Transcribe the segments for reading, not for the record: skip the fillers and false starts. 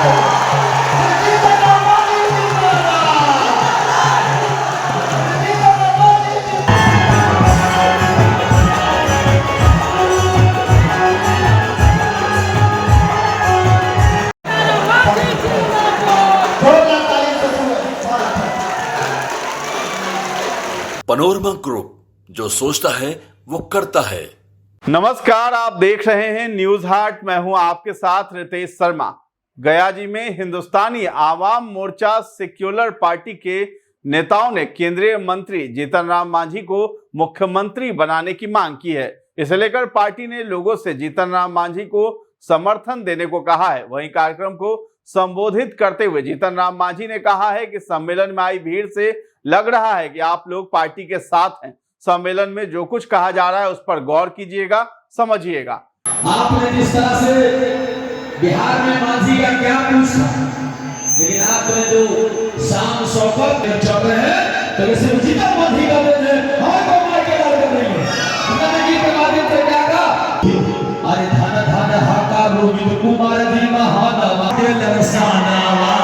Panorama group, जो सोचता है वो करता है। नमस्कार, आप देख रहे हैं न्यूज हाट। मैं हूं आपके साथ रितेश शर्मा। गया जी में हिंदुस्तानी आवाम मोर्चा सेक्युलर पार्टी के नेताओं ने केंद्रीय मंत्री जीतन राम मांझी को मुख्यमंत्री बनाने की मांग की है। इसे लेकर पार्टी ने लोगों से जीतन राम मांझी को समर्थन देने को कहा है। वहीं कार्यक्रम को संबोधित करते हुए जीतन राम मांझी ने कहा है कि सम्मेलन में आई भीड़ से लग रहा है कि आप लोग पार्टी के साथ हैं। सम्मेलन में जो कुछ कहा जा रहा है उस पर गौर कीजिएगा, समझिएगा। आपने जिस तरह से बिहार में मांझी का क्या पूछा, लेकिन आपने जो शाम शौकत चल रहे हैं तो इसे जीतन मांझी का देने हमको मार के डाल कर देंगे। उन्होंने गीत के माध्यम से क्या कहा, अरे धन धन हाका रोहित कुमार जी महादावा दिल रसानावा।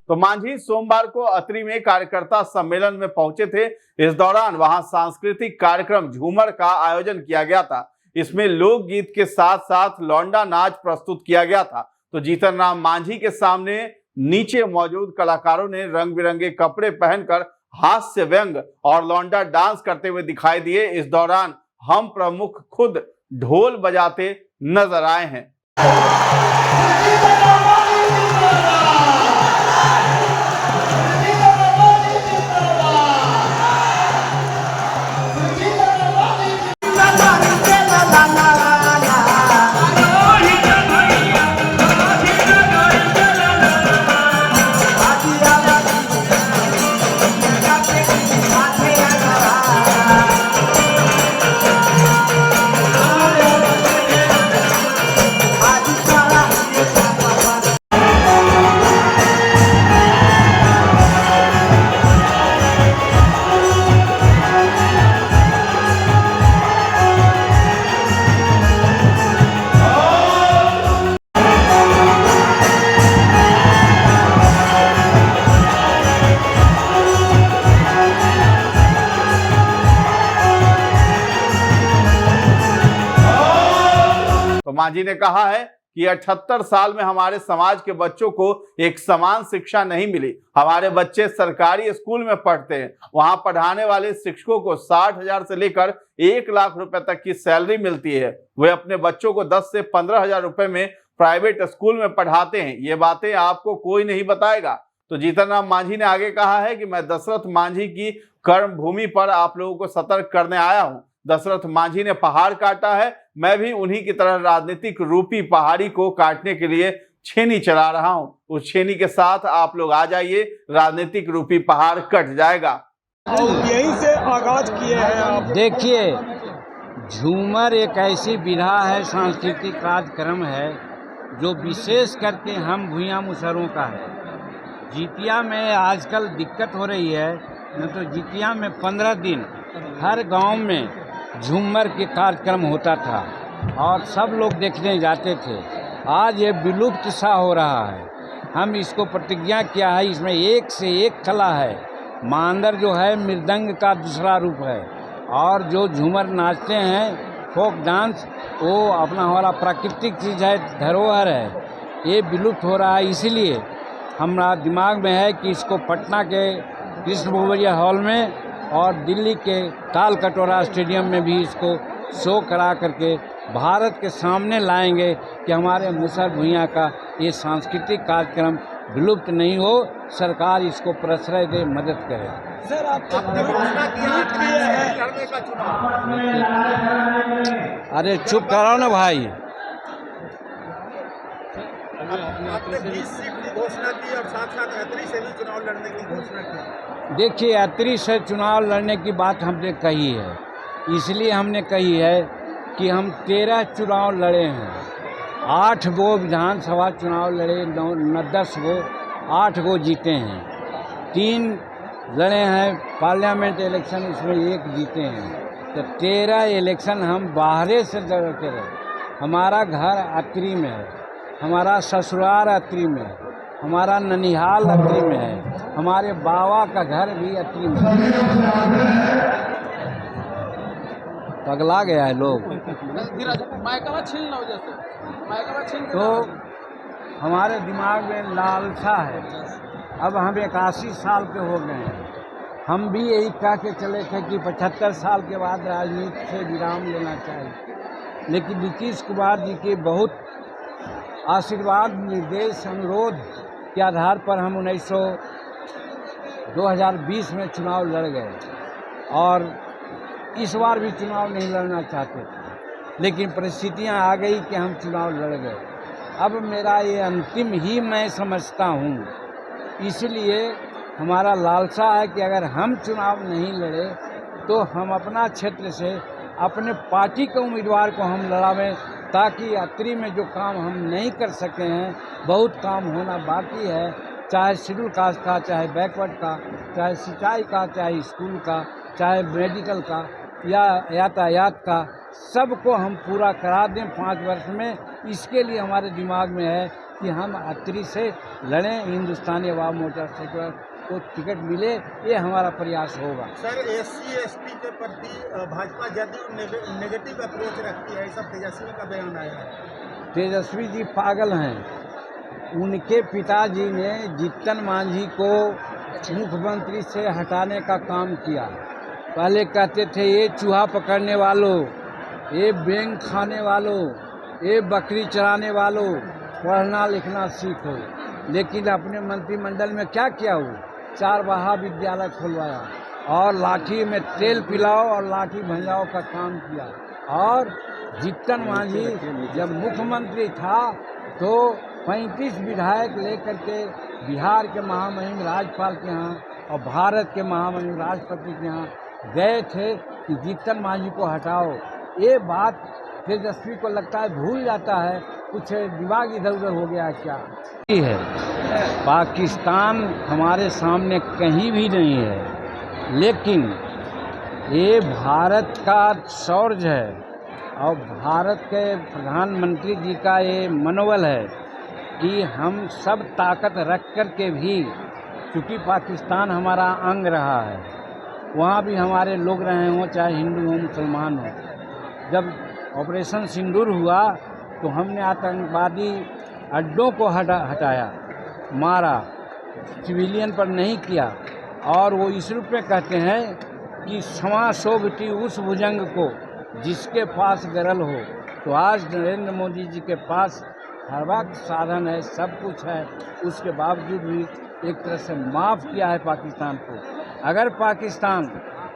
तो मांझी सोमवार को अतरी में कार्यकर्ता सम्मेलन में पहुंचे थे। इस दौरान वहां सांस्कृतिक कार्यक्रम झूमर का आयोजन किया गया था। इसमें लोकगीत के साथ साथ लौंडा नाच प्रस्तुत किया गया था। तो जीतन राम मांझी के सामने नीचे मौजूद कलाकारों ने रंग बिरंगे कपड़े पहनकर हास्य व्यंग और लौंडा डांस करते हुए दिखाई दिए। इस दौरान हम प्रमुख खुद ढोल बजाते नजर आए हैं। मांझी ने कहा है कि 78 साल में हमारे समाज के बच्चों को एक समान शिक्षा नहीं मिली। हमारे बच्चे सरकारी स्कूल में पढ़ते हैं, वहां पढ़ाने वाले शिक्षकों को 60,000 से लेकर 1 लाख रुपए तक की सैलरी मिलती है। वे अपने बच्चों को 10 से 15,000 रुपए में प्राइवेट स्कूल में पढ़ाते हैं। ये बातें आपको कोई नहीं बताएगा। तो जीतन राम मांझी ने आगे कहा है कि मैं दशरथ मांझी की कर्म भूमि पर आप लोगों को सतर्क करने आया हूं। दशरथ मांझी ने पहाड़ काटा है, मैं भी उन्हीं की तरह राजनीतिक रूपी पहाड़ी को काटने के लिए छेनी चला रहा हूं। उस छेनी के साथ आप लोग आ जाइए, राजनीतिक रूपी पहाड़ कट जाएगा। यहीं से आगाज किए हैं आप। देखिए, झूमर एक ऐसी विधा है, सांस्कृतिक कार्यक्रम है जो विशेष करके हम भूया मुसहरों का है। जितिया में आजकल दिक्कत हो रही है, न तो जितिया में 15 दिन हर गांव में झूमर के कार्यक्रम होता था और सब लोग देखने जाते थे। आज ये विलुप्त सा हो रहा है। हम इसको प्रतिज्ञा किया है, इसमें एक से एक कला है। मांदर जो है मृदंग का दूसरा रूप है और जो झूमर नाचते हैं फोक डांस, वो अपना हमारा प्राकृतिक चीज़ है, धरोहर है। ये विलुप्त हो रहा है, इसीलिए हमारा दिमाग में है कि इसको पटना के कृष्ण भुवरिया हॉल में और दिल्ली के ताल कटोरा स्टेडियम में भी इसको शो करा करके भारत के सामने लाएंगे कि हमारे मुसहर भूइयाँ का ये सांस्कृतिक कार्यक्रम विलुप्त नहीं हो। सरकार इसको प्रश्रय दे, मदद करे। सर, आपने घोषणा की है। अरे चुप कराओ ना भाई। आपने 20 सीट की घोषणा की और साथ साथ अत्री से भी चुनाव लड़ने की घोषणा की। देखिए, अत्री से चुनाव लड़ने की बात हमने कही है, इसलिए हमने कही है कि हम 13 चुनाव लड़े हैं। 8 गो विधानसभा चुनाव लड़े, 10 गो, 8 गो जीते हैं। 3 लड़े हैं पार्लियामेंट इलेक्शन, उसमें 1 जीते हैं। तो 13 इलेक्शन हम बाहरे से लड़ते रहे। हमारा घर अत्री में है, हमारा ससुराल अत्री में है, हमारा ननिहाल अत्री में है, हमारे बाबा का घर भी अत्री में है। पगला गया है लोग। तो हमारे दिमाग में लालसा है। अब हम 81 साल के हो गए हैं। हम भी यही कह के चले थे कि 75 साल के बाद राजनीति से विराम लेना चाहिए, लेकिन नीतीश कुमार जी के बहुत आशीर्वाद, निर्देश, अनुरोध के आधार पर हम 2020 में चुनाव लड़ गए और इस बार भी चुनाव नहीं लड़ना चाहते थे, लेकिन परिस्थितियां आ गई कि हम चुनाव लड़ गए। अब मेरा ये अंतिम ही मैं समझता हूँ, इसलिए हमारा लालसा है कि अगर हम चुनाव नहीं लड़े तो हम अपना क्षेत्र से अपने पार्टी के उम्मीदवार को हम लड़ावें, ताकि अत्री में जो काम हम नहीं कर सके हैं, बहुत काम होना बाकी है, चाहे शेड्यूल कास्ट का, चाहे बैकवर्ड का, चाहे सिंचाई का, चाहे स्कूल का, चाहे मेडिकल का या यातायात का, सबको हम पूरा करा दें 5 वर्ष में। इसके लिए हमारे दिमाग में है कि हम अत्री से लड़ें, हिंदुस्तानी अवाम मोर्चा से को टिकट मिले, ये हमारा प्रयास होगा। सर, SC ST के प्रति भाजपा जदयू नेगेटिव अप्रोच रखती है, ऐसा तेजस्वी का बयान आया है। तेजस्वी जी पागल हैं। उनके पिताजी ने जीतन मांझी को मुख्यमंत्री से हटाने का काम किया। पहले कहते थे ये चूहा पकड़ने वालों, ये बैंग खाने वालों, ये बकरी चराने वालों, पढ़ना लिखना सीखो। लेकिन अपने मंत्रिमंडल में क्या किया हो? 4 महाविद्यालय खुलवाया और लाठी में तेल पिलाओ और लाठी भंजाओ का काम किया। और जीतन मांझी जब मुख्यमंत्री था तो 35 विधायक लेकर के बिहार के महामहिम राज्यपाल के यहाँ और भारत के महामहिम राष्ट्रपति के यहाँ गए थे कि जीतन मांझी को हटाओ। ये बात तेजस्वी को लगता है भूल जाता है, कुछ दिमाग इधर उधर हो गया क्या है। पाकिस्तान हमारे सामने कहीं भी नहीं है, लेकिन ये भारत का शौर्य है और भारत के प्रधानमंत्री जी का ये मनोबल है कि हम सब ताकत रख कर के भी, चूँकि पाकिस्तान हमारा अंग रहा है, वहाँ भी हमारे लोग रहे हों, चाहे हिंदू हो मुसलमान हो। जब ऑपरेशन सिंदूर हुआ तो हमने आतंकवादी अड्डों को हटाया, मारा, सिविलियन पर नहीं किया। और वो इस रूप में कहते हैं कि क्षमा शोभती उस भुजंग को जिसके पास गरल हो। तो आज नरेंद्र मोदी जी के पास हर वक्त साधन है, सब कुछ है, उसके बावजूद भी एक तरह से माफ़ किया है पाकिस्तान को।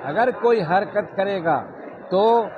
अगर कोई हरकत करेगा तो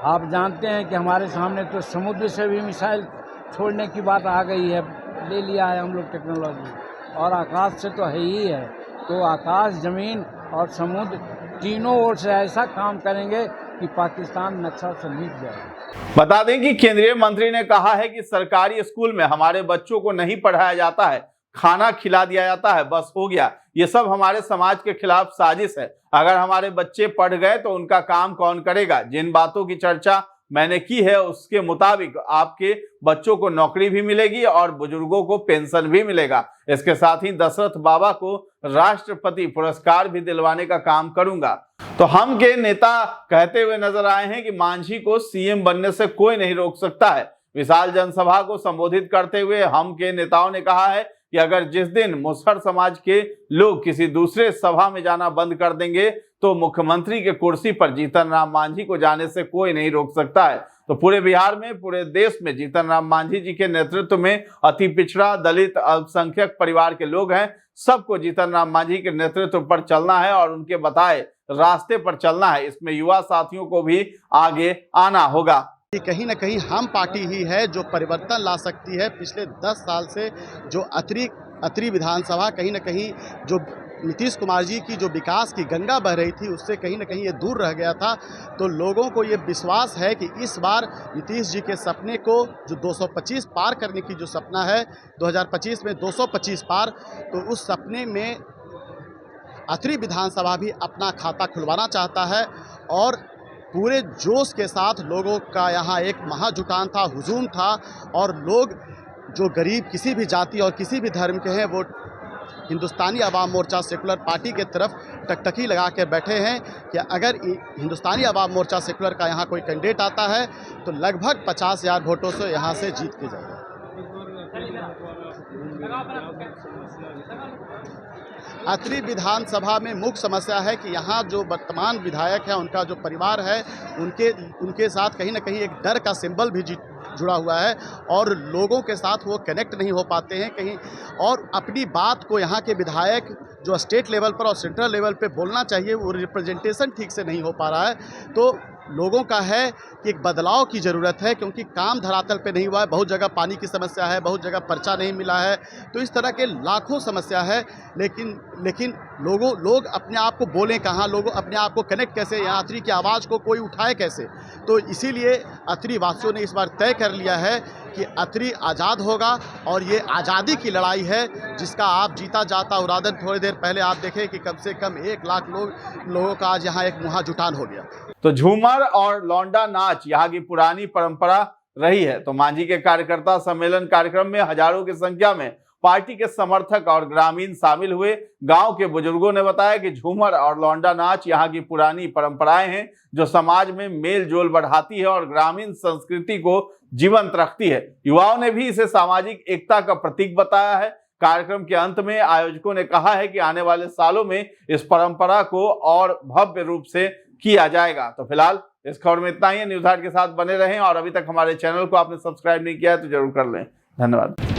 आप जानते हैं कि हमारे सामने तो समुद्र से भी मिसाइल छोड़ने की बात आ गई है, ले लिया है हम लोग टेक्नोलॉजी, और आकाश से तो है ही है। तो आकाश, ज़मीन और समुद्र तीनों ओर से ऐसा काम करेंगे कि पाकिस्तान नक्शा से मिट जाए। बता दें कि केंद्रीय मंत्री ने कहा है कि सरकारी स्कूल में हमारे बच्चों को नहीं पढ़ाया जाता है, खाना खिला दिया जाता है, बस हो गया। ये सब हमारे समाज के खिलाफ साजिश है। अगर हमारे बच्चे पढ़ गए तो उनका काम कौन करेगा? जिन बातों की चर्चा मैंने की है उसके मुताबिक आपके बच्चों को नौकरी भी मिलेगी और बुजुर्गों को पेंशन भी मिलेगा। इसके साथ ही दशरथ बाबा को राष्ट्रपति पुरस्कार भी दिलवाने का काम करूंगा। तो हम के नेता कहते हुए नजर आए हैं कि मांझी को सीएम बनने से कोई नहीं रोक सकता है। विशाल जनसभा को संबोधित करते हुए हम के नेताओं ने कहा है कि अगर जिस दिन मुसहर समाज के लोग किसी दूसरे सभा में जाना बंद कर देंगे तो मुख्यमंत्री के कुर्सी पर जीतन राम मांझी को जाने से कोई नहीं रोक सकता है। तो पूरे बिहार में, पूरे देश में जीतन राम मांझी जी के नेतृत्व में अति पिछड़ा, दलित, अल्पसंख्यक परिवार के लोग हैं। सबको जीतन राम मांझी के नेतृत्व पर चलना है और उनके बताए रास्ते पर चलना है। इसमें युवा साथियों को भी आगे आना होगा। कि कहीं ना कहीं हम पार्टी ही है जो परिवर्तन ला सकती है। पिछले 10 साल से जो अतरी विधानसभा कहीं ना कहीं जो नीतीश कुमार जी की जो विकास की गंगा बह रही थी उससे कहीं ना कहीं ये दूर रह गया था। तो लोगों को ये विश्वास है कि इस बार नीतीश जी के सपने को जो 225 पार करने की जो सपना है 2025 में 225 पार, तो उस सपने में अतरी विधानसभा भी अपना खाता खुलवाना चाहता है। और पूरे जोश के साथ लोगों का यहाँ एक महाजुटान था, हुजूम था, और लोग जो गरीब किसी भी जाति और किसी भी धर्म के हैं वो हिंदुस्तानी अवाम मोर्चा सेकुलर पार्टी के तरफ टकटकी लगा के बैठे हैं कि अगर हिंदुस्तानी अवाम मोर्चा सेकुलर का यहाँ कोई कैंडिडेट आता है तो लगभग 50,000 वोटों से यहाँ से जीत के जाएगा। अतरी विधानसभा में मुख्य समस्या है कि यहाँ जो वर्तमान विधायक है उनका जो परिवार है उनके साथ कहीं ना कहीं एक डर का सिंबल भी जुड़ा हुआ है और लोगों के साथ वो कनेक्ट नहीं हो पाते हैं कहीं, और अपनी बात को यहाँ के विधायक जो स्टेट लेवल पर और सेंट्रल लेवल पे बोलना चाहिए वो रिप्रेजेंटेशन ठीक से नहीं हो पा रहा है। तो लोगों का है कि एक बदलाव की ज़रूरत है क्योंकि काम धरातल पे नहीं हुआ है। बहुत जगह पानी की समस्या है, बहुत जगह पर्चा नहीं मिला है, तो इस तरह के लाखों समस्या है। लेकिन लोग अपने आप को बोलें कहाँ, लोग अपने आप को कनेक्ट कैसे, यहाँ अतरी की आवाज़ को कोई उठाए कैसे। तो इसीलिए अतरी वासियों ने इस बार तय कर लिया है कि अतरी आज़ाद होगा और ये आज़ादी की लड़ाई है जिसका आप जीता जाता उरादन थोड़ी देर पहले आप देखें कि कम से कम 1 लाख लोगों का आज यहाँ एक महाजुटान हो गया। तो झूमर और लौंडा नाच यहाँ की पुरानी परंपरा रही है। तो मांझी के कार्यकर्ता सम्मेलन कार्यक्रम में हजारों की संख्या में पार्टी के समर्थक और ग्रामीण शामिल हुए। गांव के बुजुर्गों ने बताया कि झूमर और लौंडा नाच यहाँ की पुरानी परंपराएं हैं जो समाज में मेल जोल बढ़ाती है और ग्रामीण संस्कृति को जीवंत रखती है। युवाओं ने भी इसे सामाजिक एकता का प्रतीक बताया है। कार्यक्रम के अंत में आयोजकों ने कहा है कि आने वाले सालों में इस परंपरा को और भव्य रूप से किया जाएगा। तो फिलहाल इस खबर में इतना ही है। न्यूज़ हाट के साथ बने रहें और अभी तक हमारे चैनल को आपने सब्सक्राइब नहीं किया है तो जरूर कर लें। धन्यवाद।